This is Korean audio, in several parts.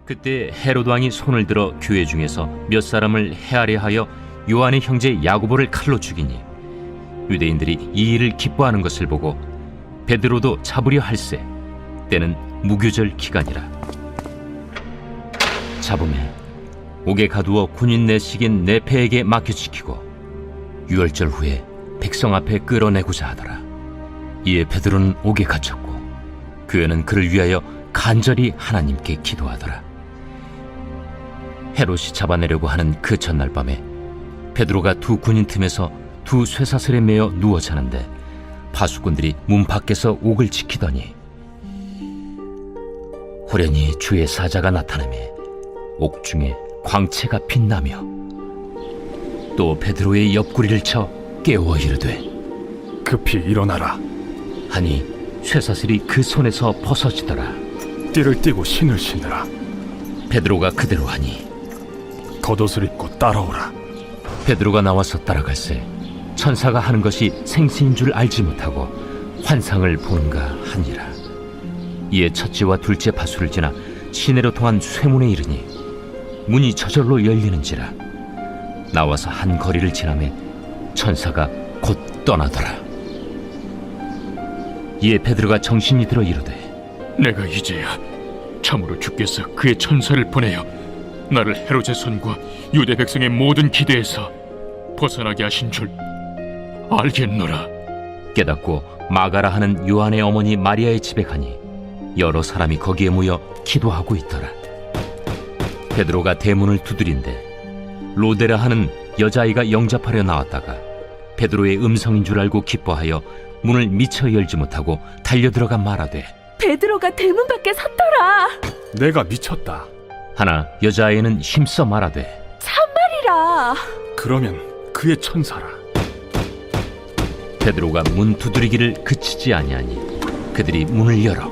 그때 헤롯 왕이 손을 들어 교회 중에서 몇 사람을 해하려 하여 요한의 형제 야고보를 칼로 죽이니 유대인들이 이 일을 기뻐하는 것을 보고 베드로도 잡으려 할세. 때는 무교절 기간이라. 잡음에 옥에 가두어 군인 내식인 네페에게 맡겨 지키고 유월절 후에 백성 앞에 끌어내고자 하더라. 이에 베드로는 옥에 갇혔고 교회는 그를 위하여 간절히 하나님께 기도하더라. 헤롯이 잡아내려고 하는 그 전날 밤에 베드로가 두 군인 틈에서 두 쇠사슬에 매어 누워 자는데 파수꾼들이 문 밖에서 옥을 지키더니 호련히 주의 사자가 나타나매 옥중에 광채가 빛나며 또 베드로의 옆구리를 쳐 깨워 이르되 급히 일어나라. 하니 쇠사슬이 그 손에서 벗어지더라. 띠를 띠고 신을 신으라. 베드로가 그대로 하니 겉옷을 입고 따라오라. 베드로가 나와서 따라갈새 천사가 하는 것이 생시인 줄 알지 못하고 환상을 보는가 하니라. 이에 첫째와 둘째 파수를 지나 시내로 통한 쇠문에 이르니 문이 저절로 열리는지라. 나와서 한 거리를 지나매 천사가 곧 떠나더라. 이에 베드로가 정신이 들어 이르되 내가 이제야 참으로 주께서 그의 천사를 보내어 나를 헤롯의 손과 유대 백성의 모든 기대에서 벗어나게 하신 줄 알겠노라. 깨닫고 마가라 하는 요한의 어머니 마리아의 집에 가니 여러 사람이 거기에 모여 기도하고 있더라. 베드로가 대문을 두드린데 로데라 하는 여자아이가 영접하려 나왔다가 베드로의 음성인 줄 알고 기뻐하여 문을 미처 열지 못하고 달려들어가 말하되 베드로가 대문 밖에 섰더라. 내가 미쳤다. 하나 여자아이는 힘써 말하되 참말이라. 그러면 그의 천사라. 베드로가 문 두드리기를 그치지 아니하니 그들이 문을 열어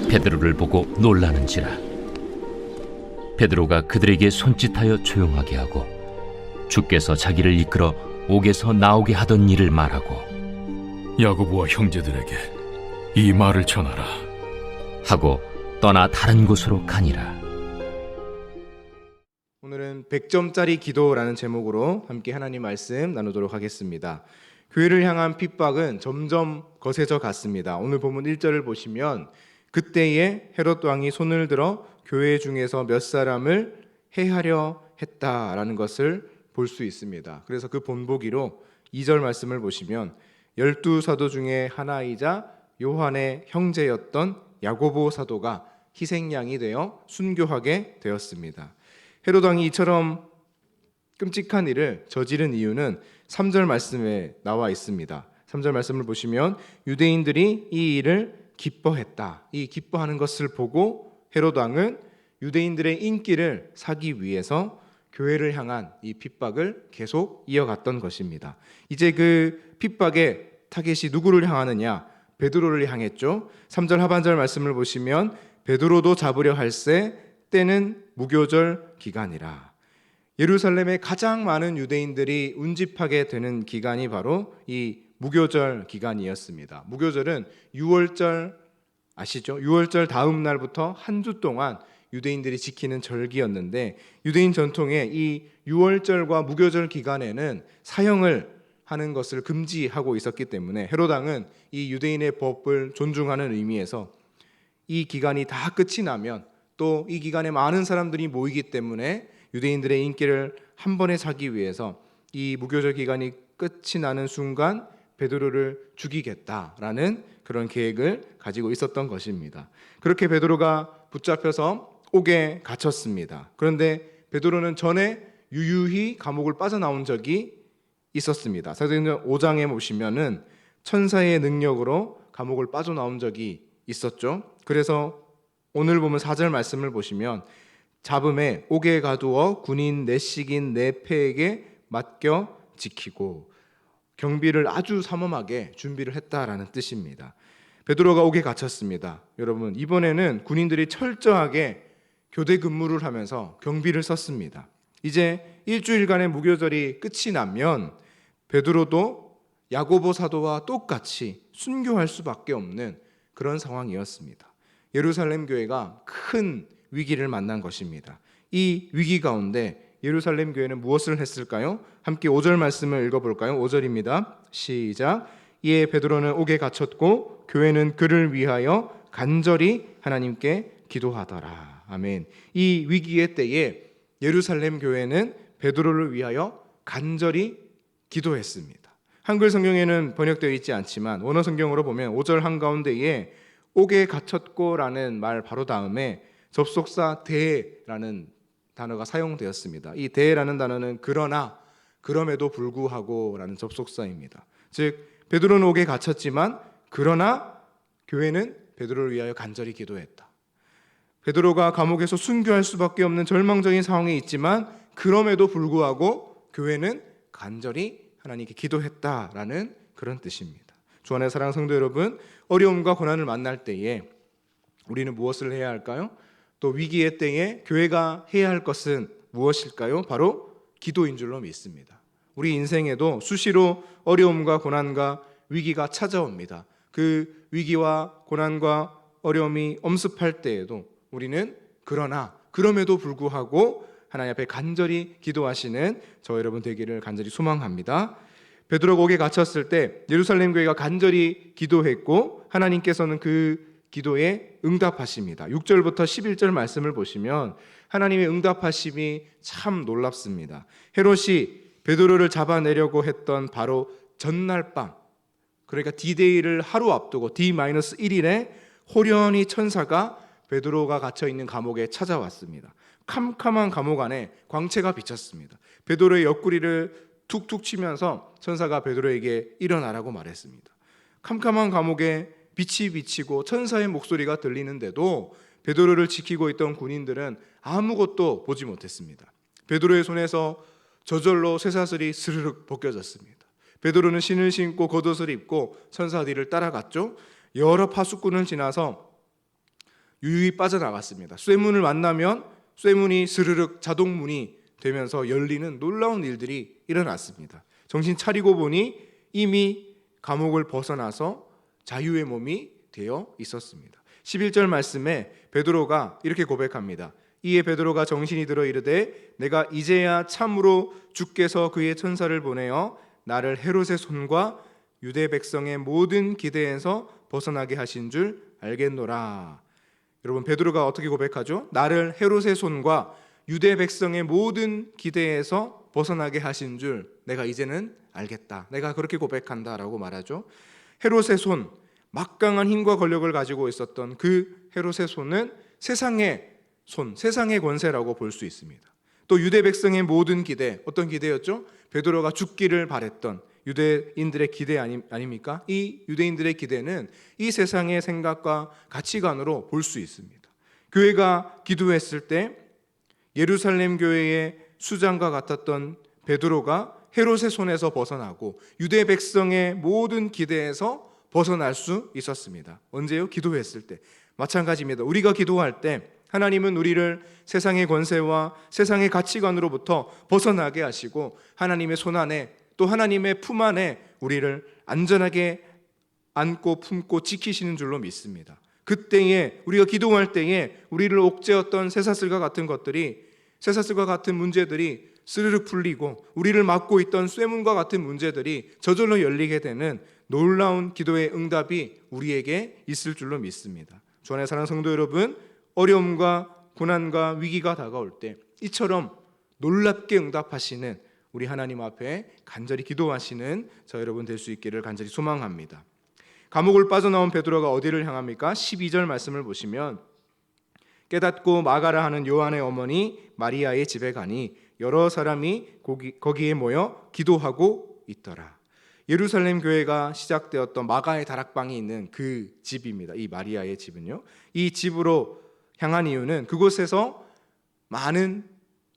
베드로를 보고 놀라는지라. 베드로가 그들에게 손짓하여 조용하게 하고 주께서 자기를 이끌어 옥에서 나오게 하던 일을 말하고 야고보와 형제들에게 이 말을 전하라 하고 떠나 다른 곳으로 가니라. 오늘은 100점짜리 기도라는 제목으로 함께 하나님 말씀 나누도록 하겠습니다. 교회를 향한 핍박은 점점 거세져 갔습니다. 오늘 본문 1절을 보시면 그때에 헤롯 왕이 손을 들어 교회 중에서 몇 사람을 해하려 했다라는 것을 볼 수 있습니다. 그래서 그 본보기로 2절 말씀을 보시면 12사도 중에 하나이자 요한의 형제였던 야고보 사도가 희생양이 되어 순교하게 되었습니다. 헤롯 왕이 이처럼 끔찍한 일을 저지른 이유는 3절 말씀에 나와 있습니다. 3절 말씀을 보시면 유대인들이 이 일을 기뻐했다. 이 기뻐하는 것을 보고 헤롯 왕은 유대인들의 인기를 사기 위해서 교회를 향한 이 핍박을 계속 이어갔던 것입니다. 이제 그 핍박의 타겟이 누구를 향하느냐? 베드로를 향했죠. 3절 하반절 말씀을 보시면 베드로도 잡으려 할새 때는 무교절 기간이라. 예루살렘에 가장 많은 유대인들이 운집하게 되는 기간이 바로 이 무교절 기간이었습니다. 무교절은 유월절 아시죠? 유월절 다음 날부터 한 주 동안 유대인들이 지키는 절기였는데 유대인 전통에 이 유월절과 무교절 기간에는 사형을 하는 것을 금지하고 있었기 때문에 헤롯 왕은 이 유대인의 법을 존중하는 의미에서 이 기간이 다 끝이 나면 또 이 기간에 많은 사람들이 모이기 때문에 유대인들의 인기를 한 번에 사기 위해서 이 무교절 기간이 끝이 나는 순간 베드로를 죽이겠다라는 그런 계획을 가지고 있었던 것입니다. 그렇게 베드로가 붙잡혀서 옥에 갇혔습니다. 그런데 베드로는 전에 유유히 감옥을 빠져나온 적이 있었습니다. 사도행전 5장에 보시면은 천사의 능력으로 감옥을 빠져나온 적이 있었죠. 그래서 오늘 보면 4절 말씀을 보시면 잡음에 옥에 가두어 군인 내식인 네페에게 맡겨 지키고 경비를 아주 삼엄하게 준비를 했다라는 뜻입니다. 베드로가 옥에 갇혔습니다. 여러분, 이번에는 군인들이 철저하게 교대 근무를 하면서 경비를 썼습니다. 이제 일주일간의 무교절이 끝이 나면 베드로도 야고보 사도와 똑같이 순교할 수밖에 없는 그런 상황이었습니다. 예루살렘 교회가 큰 위기를 만난 것입니다. 이 위기 가운데 예루살렘 교회는 무엇을 했을까요? 함께 5절 말씀을 읽어볼까요? 5절입니다. 시작. 이에 베드로는 옥에 갇혔고 교회는 그를 위하여 간절히 하나님께 기도하더라. 아멘. 이 위기의 때에 예루살렘 교회는 베드로를 위하여 간절히 기도했습니다. 한글 성경에는 번역되어 있지 않지만 원어 성경으로 보면 5절 한가운데에 옥에 갇혔고라는 말 바로 다음에 접속사 대라는 단어가 사용되었습니다. 이 대라는 단어는 그러나, 그럼에도 불구하고라는 접속사입니다. 즉 베드로는 옥에 갇혔지만 그러나 교회는 베드로를 위하여 간절히 기도했다. 베드로가 감옥에서 순교할 수밖에 없는 절망적인 상황에 있지만 그럼에도 불구하고 교회는 간절히 하나님께 기도했다라는 그런 뜻입니다. 주 안의 사랑하는 성도 여러분, 어려움과 고난을 만날 때에 우리는 무엇을 해야 할까요? 또 위기의 때에 교회가 해야 할 것은 무엇일까요? 바로 기도인 줄로 믿습니다. 우리 인생에도 수시로 어려움과 고난과 위기가 찾아옵니다. 그 위기와 고난과 어려움이 엄습할 때에도 우리는 그러나 그럼에도 불구하고 하나님 앞에 간절히 기도하시는 저 여러분 되기를 간절히 소망합니다. 베드로가 옥에 갇혔을 때 예루살렘 교회가 간절히 기도했고 하나님께서는 그 기도에 응답하십니다. 6절부터 11절 말씀을 보시면 하나님의 응답하심이 참 놀랍습니다. 헤롯이 베드로를 잡아내려고 했던 바로 전날 밤, 그러니까 D-Day를 하루 앞두고 D-1일에 호련히 천사가 베드로가 갇혀있는 감옥에 찾아왔습니다. 캄캄한 감옥 안에 광채가 비쳤습니다. 베드로의 옆구리를 툭툭 치면서 천사가 베드로에게 일어나라고 말했습니다. 캄캄한 감옥에 빛이 비치고 천사의 목소리가 들리는데도 베드로를 지키고 있던 군인들은 아무것도 보지 못했습니다. 베드로의 손에서 저절로 쇠사슬이 스르륵 벗겨졌습니다. 베드로는 신을 신고 겉옷을 입고 천사 뒤를 따라갔죠. 여러 파수꾼을 지나서 유유히 빠져나갔습니다. 쇠문을 만나면 쇠문이 스르륵 자동문이 되면서 열리는 놀라운 일들이 일어났습니다. 정신 차리고 보니 이미 감옥을 벗어나서 자유의 몸이 되어 있었습니다. 11절 말씀에 베드로가 이렇게 고백합니다. 이에 베드로가 정신이 들어 이르되 내가 이제야 참으로 주께서 그의 천사를 보내어 나를 헤롯의 손과 유대 백성의 모든 기대에서 벗어나게 하신 줄 알겠노라. 여러분, 베드로가 어떻게 고백하죠? 나를 헤롯의 손과 유대 백성의 모든 기대에서 벗어나게 하신 줄 내가 이제는 알겠다. 내가 그렇게 고백한다라고 말하죠. 헤롯의 손, 막강한 힘과 권력을 가지고 있었던 그 헤롯의 손은 세상의 손, 세상의 권세라고 볼 수 있습니다. 또 유대 백성의 모든 기대, 어떤 기대였죠? 베드로가 죽기를 바랬던 유대인들의 기대 아닙니까? 이 유대인들의 기대는 이 세상의 생각과 가치관으로 볼 수 있습니다. 교회가 기도했을 때 예루살렘 교회의 수장과 같았던 베드로가 헤롯의 손에서 벗어나고 유대 백성의 모든 기대에서 벗어날 수 있었습니다. 언제요? 기도했을 때. 마찬가지입니다. 우리가 기도할 때 하나님은 우리를 세상의 권세와 세상의 가치관으로부터 벗어나게 하시고 하나님의 손 안에 또 하나님의 품 안에 우리를 안전하게 안고 품고 지키시는 줄로 믿습니다. 그때에 우리가 기도할 때에 우리를 옥죄었던 쇠사슬과 같은 것들이, 쇠사슬과 같은 문제들이 스르륵 풀리고 우리를 막고 있던 쇠문과 같은 문제들이 저절로 열리게 되는 놀라운 기도의 응답이 우리에게 있을 줄로 믿습니다. 주 안에 사랑하는 성도 여러분, 어려움과 고난과 위기가 다가올 때 이처럼 놀랍게 응답하시는 우리 하나님 앞에 간절히 기도하시는 저 여러분 될 수 있기를 간절히 소망합니다. 감옥을 빠져나온 베드로가 어디를 향합니까? 12절 말씀을 보시면 깨닫고 마가라 하는 요한의 어머니 마리아의 집에 가니 여러 사람이 거기에 모여 기도하고 있더라. 예루살렘 교회가 시작되었던 마가의 다락방이 있는 그 집입니다. 이 마리아의 집은요. 이 집으로 향한 이유는 그곳에서 많은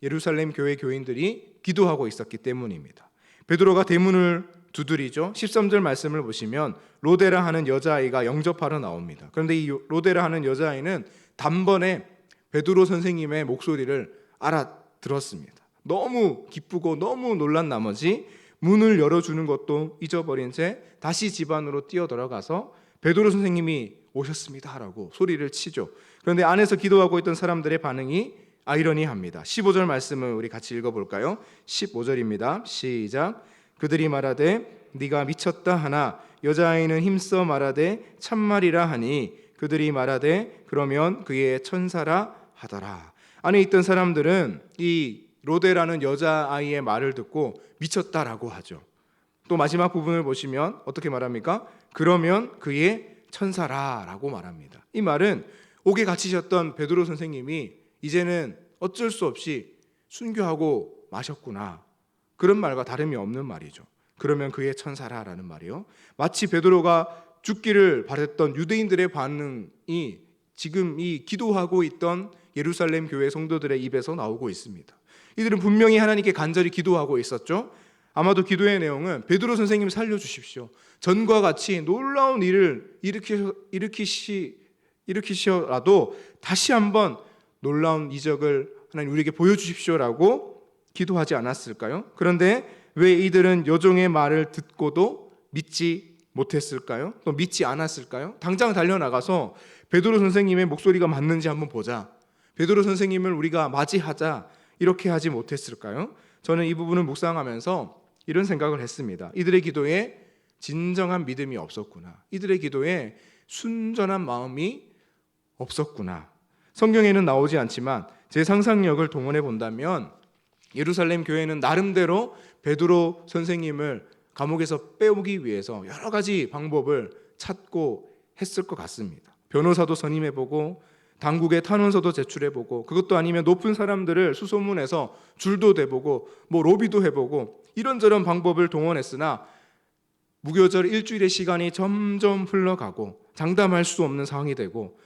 예루살렘 교회 교인들이 기도하고 있었기 때문입니다. 베드로가 대문을 두드리죠. 13절 말씀을 보시면 로데라 하는 여자아이가 영접하러 나옵니다. 그런데 이 로데라 하는 여자아이는 단번에 베드로 선생님의 목소리를 알아들었습니다. 너무 기쁘고 너무 놀란 나머지 문을 열어주는 것도 잊어버린 채 다시 집 안으로 뛰어 들어가서 베드로 선생님이 오셨습니다라고 소리를 치죠. 그런데 안에서 기도하고 있던 사람들의 반응이 아이러니합니다. 15절 말씀을 우리 같이 읽어볼까요? 15절입니다. 시작. 그들이 말하되 네가 미쳤다 하나 여자아이는 힘써 말하되 참말이라 하니 그들이 말하되 그러면 그의 천사라 하더라. 안에 있던 사람들은 이 로데라는 여자아이의 말을 듣고 미쳤다라고 하죠. 또 마지막 부분을 보시면 어떻게 말합니까? 그러면 그의 천사라라고 말합니다. 이 말은 옥에 갇히셨던 베드로 선생님이 이제는 어쩔 수 없이 순교하고 마셨구나, 그런 말과 다름이 없는 말이죠. 그러면 그의 천사라라는 말이요, 마치 베드로가 죽기를 바랬던 유대인들의 반응이 지금 이 기도하고 있던 예루살렘 교회 성도들의 입에서 나오고 있습니다. 이들은 분명히 하나님께 간절히 기도하고 있었죠. 아마도 기도의 내용은 베드로 선생님 살려주십시오, 전과 같이 놀라운 일을 일으키시어라도 다시 한번 놀라운 이적을 하나님 우리에게 보여주십시오라고 기도하지 않았을까요? 그런데 왜 이들은 여종의 말을 듣고도 믿지 못했을까요? 또 믿지 않았을까요? 당장 달려나가서 베드로 선생님의 목소리가 맞는지 한번 보자, 베드로 선생님을 우리가 맞이하자, 이렇게 하지 못했을까요? 저는 이 부분을 묵상하면서 이런 생각을 했습니다. 이들의 기도에 진정한 믿음이 없었구나, 이들의 기도에 순전한 마음이 없었구나. 성경에는 나오지 않지만 제 상상력을 동원해 본다면 예루살렘 교회는 나름대로 베드로 선생님을 감옥에서 빼오기 위해서 여러 가지 방법을 찾고 했을 것 같습니다. 변호사도 선임해보고 당국의 탄원서도 제출해보고, 그것도 아니면 높은 사람들을 수소문해서 줄도 대보고 뭐 로비도 해보고 이런저런 방법을 동원했으나 무교절 일주일의 시간이 점점 흘러가고 장담할 수 없는 상황이 되고,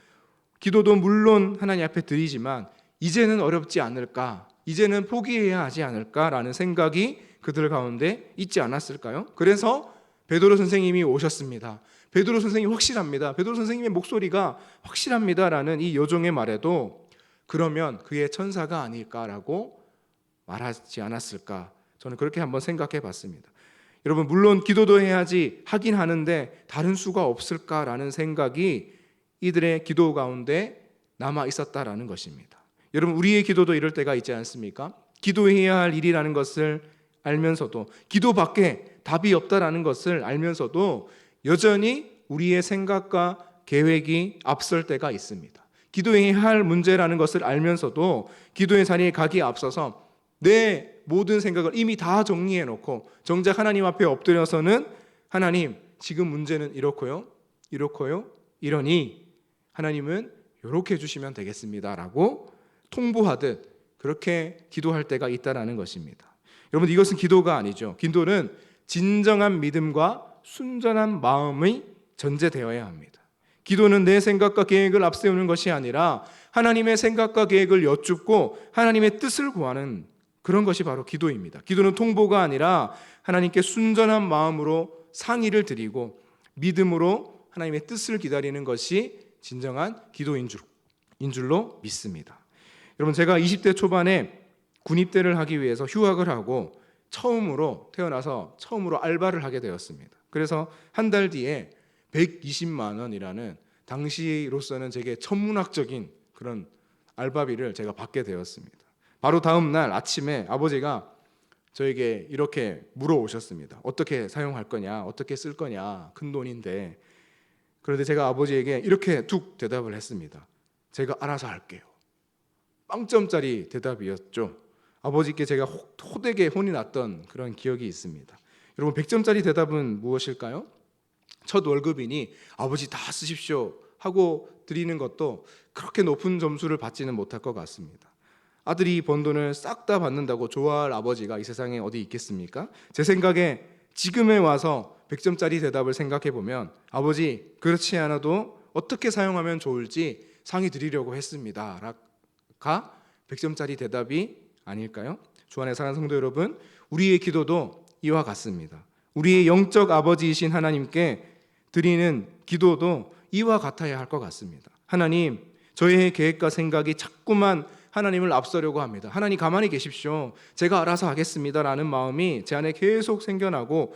기도도 물론 하나님 앞에 드리지만 이제는 어렵지 않을까, 이제는 포기해야 하지 않을까라는 생각이 그들 가운데 있지 않았을까요? 그래서 베드로 선생님이 오셨습니다. 베드로 선생님이 확실합니다. 베드로 선생님의 목소리가 확실합니다라는 이 여종의 말에도 그러면 그의 천사가 아닐까라고 말하지 않았을까, 저는 그렇게 한번 생각해 봤습니다. 여러분, 물론 기도도 해야지 하긴 하는데 다른 수가 없을까라는 생각이 이들의 기도 가운데 남아 있었다라는 것입니다. 여러분, 우리의 기도도 이럴 때가 있지 않습니까? 기도해야 할 일이라는 것을 알면서도, 기도밖에 답이 없다라는 것을 알면서도 여전히 우리의 생각과 계획이 앞설 때가 있습니다. 기도해야 할 문제라는 것을 알면서도 기도의 자리에 가기에 앞서서 내 모든 생각을 이미 다 정리해 놓고 정작 하나님 앞에 엎드려서는 하나님, 지금 문제는 이렇고요, 이러니 하나님은 이렇게 해주시면 되겠습니다라고 통보하듯 그렇게 기도할 때가 있다라는 것입니다. 여러분, 이것은 기도가 아니죠. 기도는 진정한 믿음과 순전한 마음이 전제되어야 합니다. 기도는 내 생각과 계획을 앞세우는 것이 아니라 하나님의 생각과 계획을 여쭙고 하나님의 뜻을 구하는 그런 것이 바로 기도입니다. 기도는 통보가 아니라 하나님께 순전한 마음으로 상의를 드리고 믿음으로 하나님의 뜻을 기다리는 것이 진정한 기도인 줄로 믿습니다. 여러분, 제가 20대 초반에 군입대를 하기 위해서 휴학을 하고 태어나서 처음으로 알바를 하게 되었습니다. 그래서 한 달 뒤에 120만 원이라는 당시로서는 제게 천문학적인 그런 알바비를 제가 받게 되었습니다. 바로 다음 날 아침에 아버지가 저에게 이렇게 물어오셨습니다. 어떻게 사용할 거냐, 어떻게 쓸 거냐, 큰 돈인데. 그런데 제가 아버지에게 이렇게 툭 대답을 했습니다. 제가 알아서 할게요. 빵점짜리 대답이었죠. 아버지께 제가 호되게 혼이 났던 그런 기억이 있습니다. 여러분, 100점짜리 대답은 무엇일까요? 첫 월급이니 아버지 다 쓰십시오 하고 드리는 것도 그렇게 높은 점수를 받지는 못할 것 같습니다. 아들이 번 돈을 싹 다 받는다고 좋아할 아버지가 이 세상에 어디 있겠습니까? 제 생각에 지금에 와서 100점짜리 대답을 생각해 보면 아버지, 그렇지 않아도 어떻게 사용하면 좋을지 상의 드리려고 했습니다 가 100점짜리 대답이 아닐까요? 주 안에 사랑하는 성도 여러분, 우리의 기도도 이와 같습니다. 우리의 영적 아버지이신 하나님께 드리는 기도도 이와 같아야 할 것 같습니다. 하나님, 저의 계획과 생각이 자꾸만 하나님을 앞서려고 합니다. 하나님, 가만히 계십시오. 제가 알아서 하겠습니다라는 마음이 제 안에 계속 생겨나고,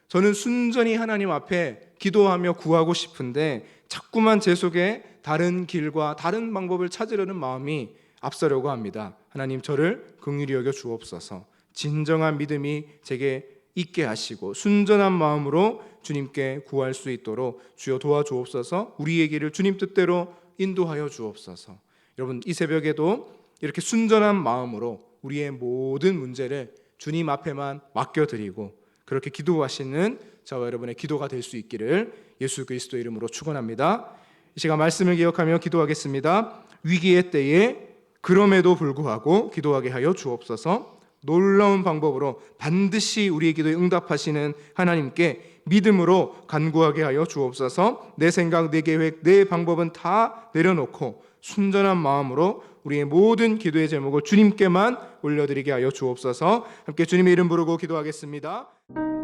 저는 순전히 하나님 앞에 기도하며 구하고 싶은데 자꾸만 제 속에 다른 길과 다른 방법을 찾으려는 마음이 앞서려고 합니다. 하나님, 저를 긍휼히 여겨 주옵소서. 진정한 믿음이 제게 있게 하시고 순전한 마음으로 주님께 구할 수 있도록 주여 도와주옵소서. 우리의 길을 주님 뜻대로 인도하여 주옵소서. 여러분, 이 새벽에도 이렇게 순전한 마음으로 우리의 모든 문제를 주님 앞에만 맡겨드리고 그렇게 기도하시는 저와 여러분의 기도가 될 수 있기를 예수 그리스도 이름으로 축원합니다. 이 시간 말씀을 기억하며 기도하겠습니다. 위기의 때에 그럼에도 불구하고 기도하게 하여 주옵소서. 놀라운 방법으로 반드시 우리의 기도에 응답하시는 하나님께 믿음으로 간구하게 하여 주옵소서. 내 생각, 내 계획, 내 방법은 다 내려놓고 순전한 마음으로 우리의 모든 기도의 제목을 주님께만 올려드리게 하여 주옵소서. 함께 주님의 이름 부르고 기도하겠습니다.